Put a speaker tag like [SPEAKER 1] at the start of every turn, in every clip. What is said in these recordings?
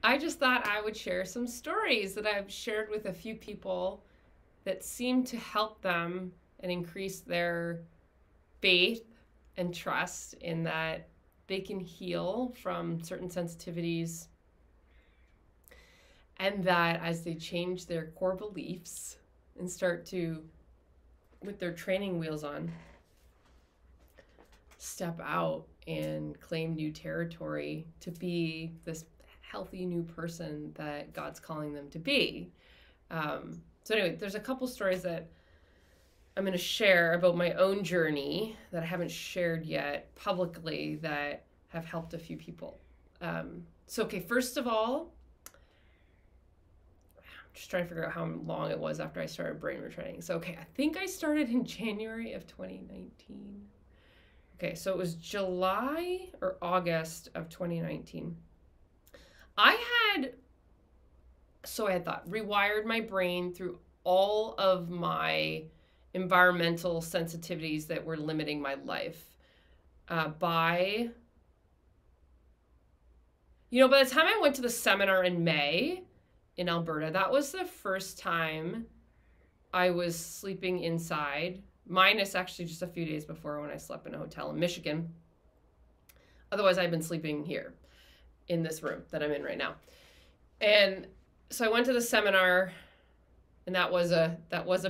[SPEAKER 1] I just thought I would share some stories that I've shared with a few people that seem to help them and increase their faith and trust in that they can heal from certain sensitivities, and that as they change their core beliefs and start to, with their training wheels on, step out and claim new territory to be this healthy new person that God's calling them to be. So anyway, there's a couple stories that I'm going to share about my own journey that I haven't shared yet publicly that have helped a few people. Okay, first of all, I'm just trying to figure out how long it was after I started brain retraining. So, okay, I think I started in January of 2019. Okay, so it was July or August of 2019. I had rewired my brain through all of my environmental sensitivities that were limiting my life by the time I went to the seminar in May in Alberta, that was the first time I was sleeping inside, minus actually just a few days before when I slept in a hotel in Michigan. Otherwise, I've been sleeping here in this room that I'm in right now. And so I went to the seminar, and that was a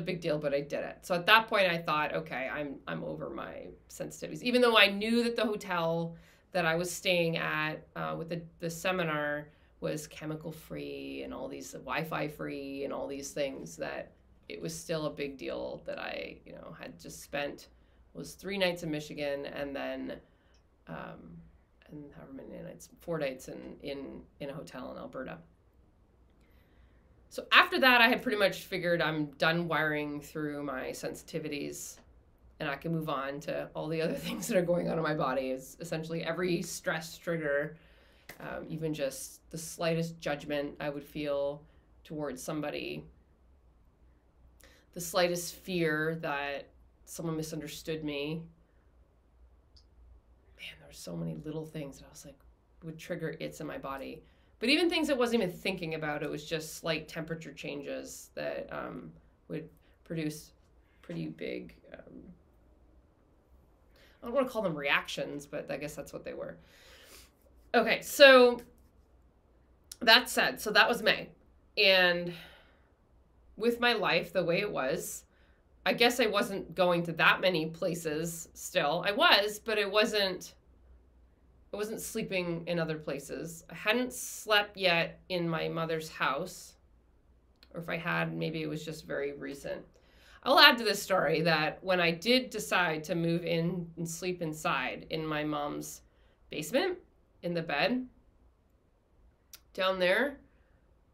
[SPEAKER 1] big deal, but I did it. So at that point I thought, okay, I'm over my sensitivities. Even though I knew that the hotel that I was staying at with the seminar was chemical free and all these Wi-Fi free and all these things, that it was still a big deal that I, had just spent, was 3 nights in Michigan, and then and however many nights, 4 nights in a hotel in Alberta. So after that, I had pretty much figured I'm done wiring through my sensitivities, and I can move on to all the other things that are going on in my body. Is essentially every stress trigger, even just the slightest judgment I would feel towards somebody, the slightest fear that someone misunderstood me. Man, there were so many little things that I was like, would trigger its in my body. But even things I wasn't even thinking about, it was just slight temperature changes that would produce pretty big, I don't want to call them reactions, but I guess that's what they were. Okay, so that said, so that was May. And with my life the way it was, I guess I wasn't going to that many places still. I was, but I wasn't sleeping in other places. I hadn't slept yet in my mother's house. Or if I had, maybe it was just very recent. I'll add to this story that when I did decide to move in and sleep inside in my mom's basement, in the bed, down there,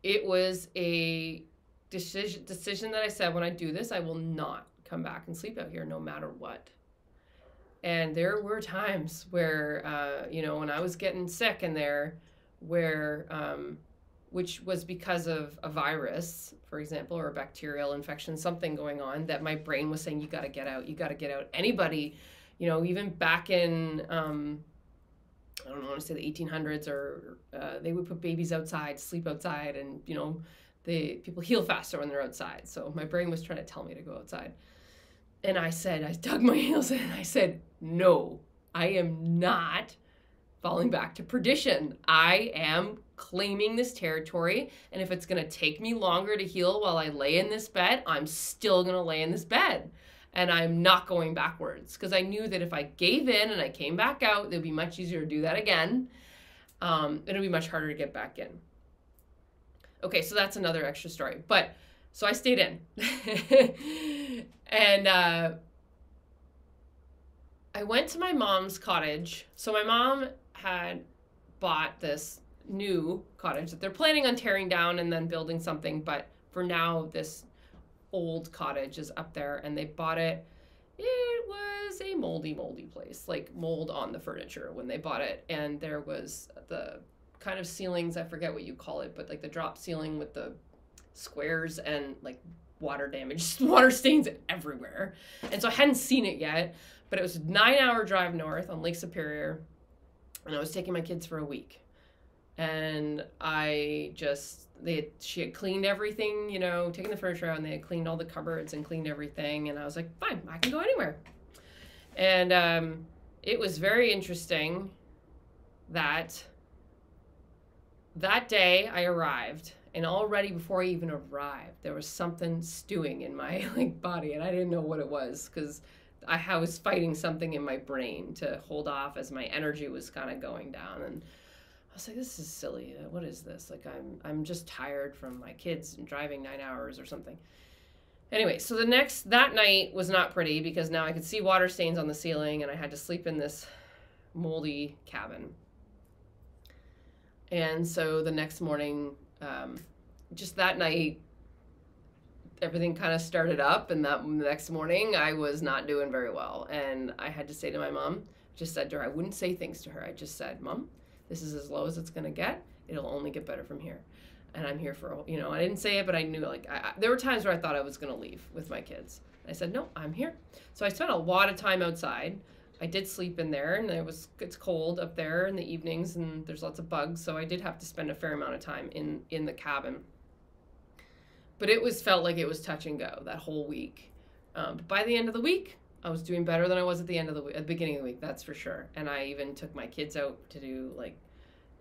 [SPEAKER 1] it was a decision that I said, when I do this, I will not come back and sleep out here no matter what. And there were times where, when I was getting sick in there, where, which was because of a virus, for example, or a bacterial infection, something going on, that my brain was saying, you got to get out, you got to get out. Anybody, even back in, I don't want to say the 1800s, or they would put babies outside, sleep outside, and, people heal faster when they're outside. So my brain was trying to tell me to go outside. And I dug my heels in and I said, no, I am not falling back to perdition. I am claiming this territory. And if it's going to take me longer to heal while I lay in this bed, I'm still going to lay in this bed. And I'm not going backwards, because I knew that if I gave in and I came back out, it would be much easier to do that again. It would be much harder to get back in. Okay, so that's another extra story. But so I stayed in. And I went to my mom's cottage. So my mom had bought this new cottage that they're planning on tearing down and then building something. But for now, this old cottage is up there, and they bought it. It was a moldy place, like mold on the furniture when they bought it. And there was the kind of ceilings, I forget what you call it, but like the drop ceiling with the squares and like water damage, water stains everywhere. And so I hadn't seen it yet, but it was a 9-hour drive north on Lake Superior, and I was taking my kids for a week. And she had cleaned everything, you know, taken the furniture out, and they had cleaned all the cupboards and cleaned everything. And I was like, fine, I can go anywhere. And it was very interesting that day I arrived, and already before I even arrived, there was something stewing in my body, and I didn't know what it was, because I was fighting something in my brain to hold off as my energy was kind of going down. And I was like, this is silly. What is this? Like, I'm just tired from my kids and driving 9 hours or something. Anyway, so that night was not pretty, because now I could see water stains on the ceiling, and I had to sleep in this moldy cabin. And so the next morning, just that night, everything kind of started up, and that next morning I was not doing very well. And I had to say to my mom, just said to her, I wouldn't say things to her. I just said, Mom, this is as low as it's going to get. It'll only get better from here. And I'm here for, you know, I didn't say it, but I knew, there were times where I thought I was going to leave with my kids. I said, no, I'm here. So I spent a lot of time outside. I did sleep in there, and it's cold up there in the evenings, and there's lots of bugs. So I did have to spend a fair amount of time in the cabin. But felt like it was touch and go that whole week. But by the end of the week, I was doing better than I was at the beginning of the week, that's for sure. And I even took my kids out to do,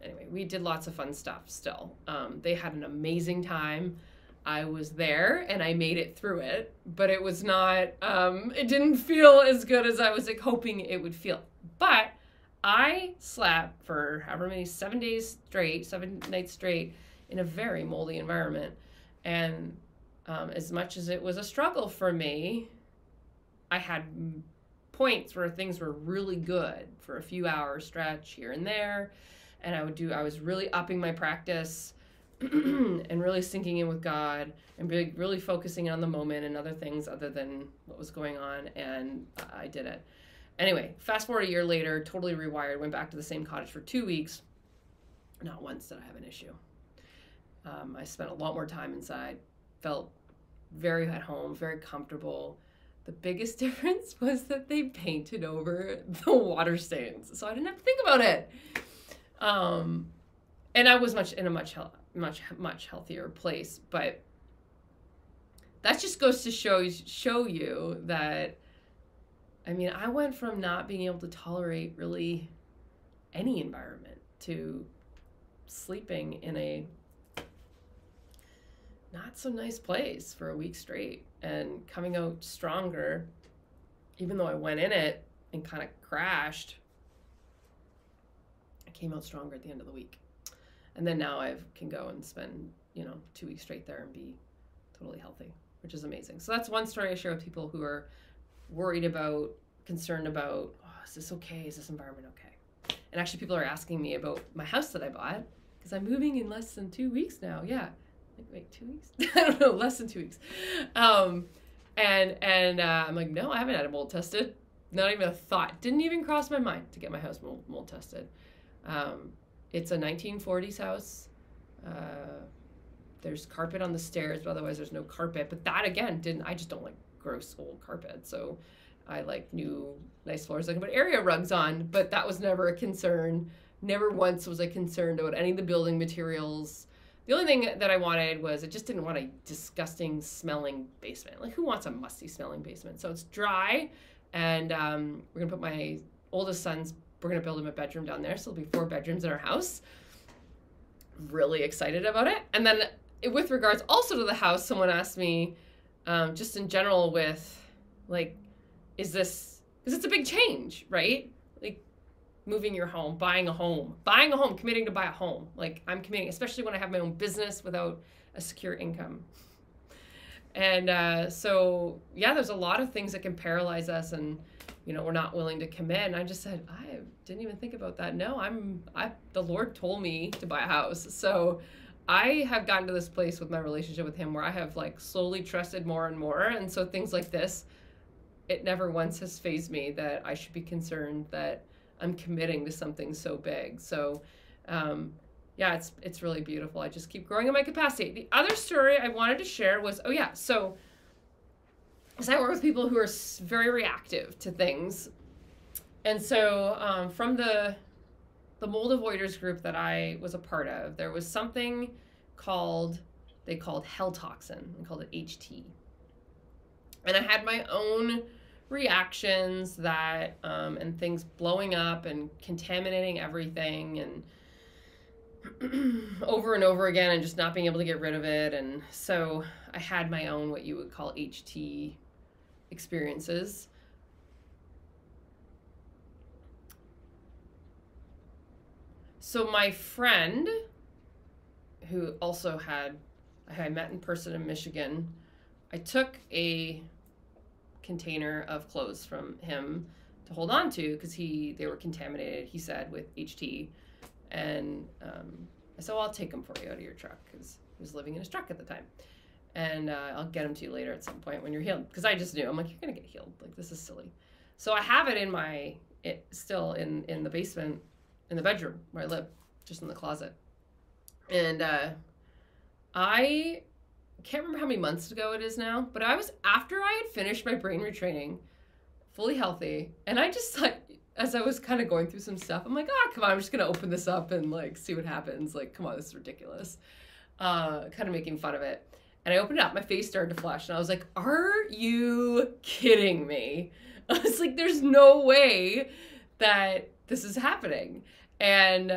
[SPEAKER 1] anyway, we did lots of fun stuff still. They had an amazing time. I was there, and I made it through it, but it was not, it didn't feel as good as I was hoping it would feel. But I slept for however many, 7 nights straight in a very moldy environment. And as much as it was a struggle for me, I had points where things were really good for a few hours stretch here and there. And I was really upping my practice and really sinking in with God and really focusing on the moment and other things other than what was going on. And I did it. Anyway, fast forward a year later, totally rewired, went back to the same cottage for 2 weeks. Not once did I have an issue. I spent a lot more time inside, felt very at home, very comfortable. The biggest difference was that they painted over the water stains, so I didn't have to think about it. And I was in a much healthier place. But that just goes to show you that, I mean, I went from not being able to tolerate really any environment to sleeping in a not so nice place for a week straight and coming out stronger, even though I went in it and kind of crashed. I came out stronger at the end of the week. And then now I can go and spend, 2 weeks straight there and be totally healthy, which is amazing. So that's one story I share with people who are worried about, concerned about, is this okay? Is this environment okay? And actually people are asking me about my house that I bought, because I'm moving in less than 2 weeks now. Yeah. Wait, 2 weeks? I don't know, less than 2 weeks. And I'm like, no, I haven't had it mold tested. Not even a thought. Didn't even cross my mind to get my house mold tested. It's a 1940s house. There's carpet on the stairs, but otherwise there's no carpet. But that, again, I just don't like gross old carpet. So I like new, nice floors. I can put area rugs on, but that was never a concern. Never once was I concerned about any of the building materials. The only thing that I wanted was I just didn't want a disgusting smelling basement. Like, who wants a musty smelling basement? So it's dry, and we're going to put my oldest son's, we're going to build him a bedroom down there. So there'll be 4 bedrooms in our house. Really excited about it. And then with regards also to the house, someone asked me, just in general with, is this, because it's a big change, right? Moving your home, buying a home, committing to buy a home. I'm committing, especially when I have my own business without a secure income. And so, yeah, there's a lot of things that can paralyze us, and, we're not willing to commit. And I just said, I didn't even think about that. No, the Lord told me to buy a house. So I have gotten to this place with my relationship with him where I have slowly trusted more and more. And so things like this, it never once has fazed me that I should be concerned that I'm committing to something so big. So, yeah, it's really beautiful. I just keep growing in my capacity. The other story I wanted to share was, so as I work with people who are very reactive to things. And so from the the mold avoiders group that I was a part of, there was something they called hell toxin. They called it HT. And I had my own reactions that, and things blowing up and contaminating everything and over and over again and just not being able to get rid of it. And so I had my own, what you would call HT experiences. So my friend, who also I met in person in Michigan, I took a container of clothes from him to hold on to because they were contaminated, he said, with HT. And I said, well, I'll take them for you out of your truck, because he was living in his truck at the time. And I'll get them to you later at some point when you're healed. Because I just knew, I'm like, you're going to get healed. Like, this is silly. So I have it still in the basement, in the bedroom where I live, just in the closet. And I can't remember how many months ago it is now, but after I had finished my brain retraining, fully healthy, and I just like, as I was kind of going through some stuff, I'm like, come on, I'm just going to open this up and like see what happens. Like, come on, this is ridiculous. Kind of making fun of it. And I opened it up, my face started to flush, and I was like, are you kidding me? I was like, there's no way that this is happening. And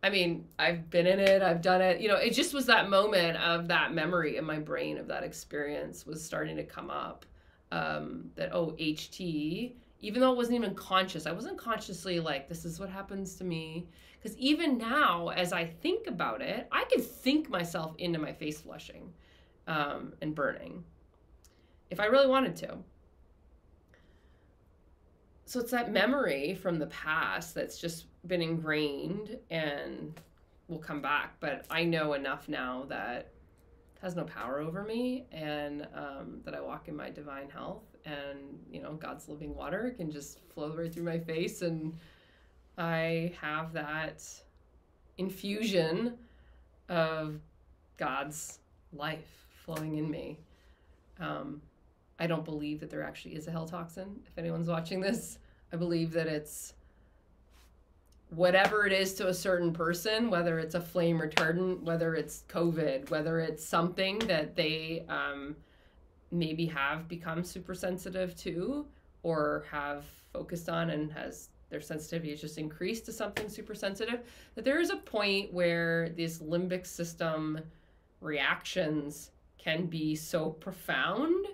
[SPEAKER 1] I mean, I've been in it, I've done it. You know, it just was that moment of that memory in my brain of that experience was starting to come up. That, HT, even though it wasn't even conscious, I wasn't consciously like, this is what happens to me. Because even now, as I think about it, I can think myself into my face flushing and burning if I really wanted to. So it's that memory from the past that's just been ingrained and will come back. But I know enough now that it has no power over me, and that I walk in my divine health, and, you know, God's living water can just flow right through my face, and I have that infusion of God's life flowing in me. I don't believe that there actually is a hell toxin. If anyone's watching this, I believe that it's whatever it is to a certain person, whether it's a flame retardant, whether it's COVID, whether it's something that they maybe have become super sensitive to or have focused on, and their sensitivity has just increased to something super sensitive, that there is a point where these limbic system reactions can be so profound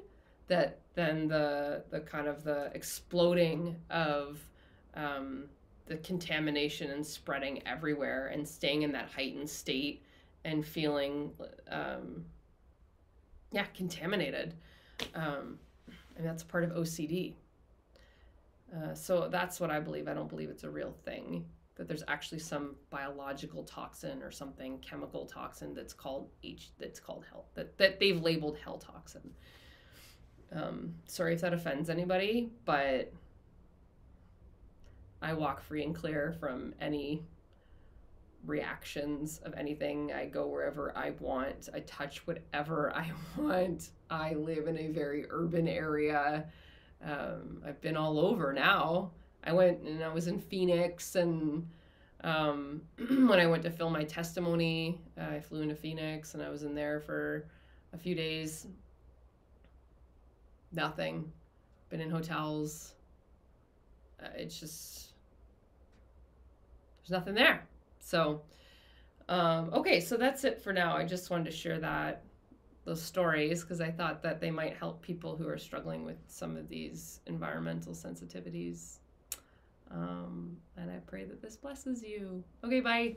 [SPEAKER 1] that then the kind of the exploding of the contamination and spreading everywhere and staying in that heightened state and feeling contaminated. And that's part of OCD. So that's what I believe. I don't believe it's a real thing, that there's actually some biological toxin or something, chemical toxin that's called hell, that they've labeled hell toxin. Sorry if that offends anybody, but I walk free and clear from any reactions of anything. I go wherever I want. I touch whatever I want. I live in a very urban area. I've been all over now. I went and I was in Phoenix, and when I went to film my testimony, I flew into Phoenix and I was in there for a few days. Nothing. Been in hotels. It's just, there's nothing there. So, okay, so that's it for now. I just wanted to share those stories, because I thought that they might help people who are struggling with some of these environmental sensitivities. And I pray that this blesses you. Okay, bye.